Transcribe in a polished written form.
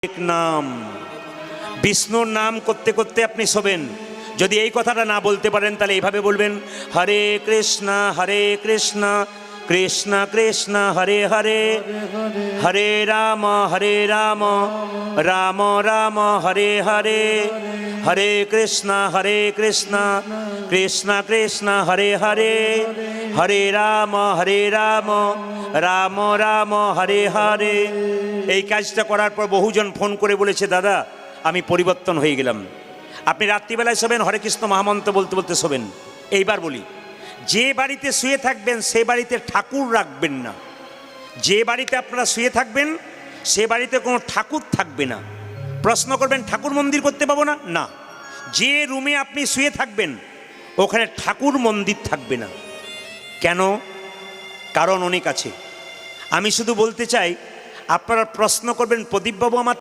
এক নাম বিষ্ণুর নাম করতে করতে আপনি শোবেন। যদি এই কথাটা না বলতে পারেন তাহলে এইভাবে বলবেন, হরে কৃষ্ণ কৃষ্ণ কৃষ্ণ হরে হরে, হরে রাম রাম রাম হরে হরে, হরে কৃষ্ণ কৃষ্ণ কৃষ্ণ হরে হরে, হরে রাম রাম রাম হরে হরে। এই কাজটা করার পর বহুজন ফোন করে বলেছে, দাদা আমি পরিবর্তন হয়ে গেলাম। আপনি রাত্রিবেলায় শোবেন, হরে কৃষ্ণ মহামন্ত্র বলতে বলতে শোবেন। এইবার বলি, যে বাড়িতে শুয়ে থাকবেন সে বাড়িতে ঠাকুর রাখবেন না। যে বাড়িতে আপনারা শুয়ে থাকবেন সে বাড়িতে কোনো ঠাকুর থাকবে না। প্রশ্ন করবেন, ঠাকুর মন্দির করতে পাবো না? না, যে রুমে আপনি শুয়ে থাকবেন ওখানে ঠাকুর মন্দির থাকবে না। কেন? কারণ অনেক আছে। আমি শুধু বলতে চাই, আপনারা প্রশ্ন করবেন, প্রদীপবাবু আমার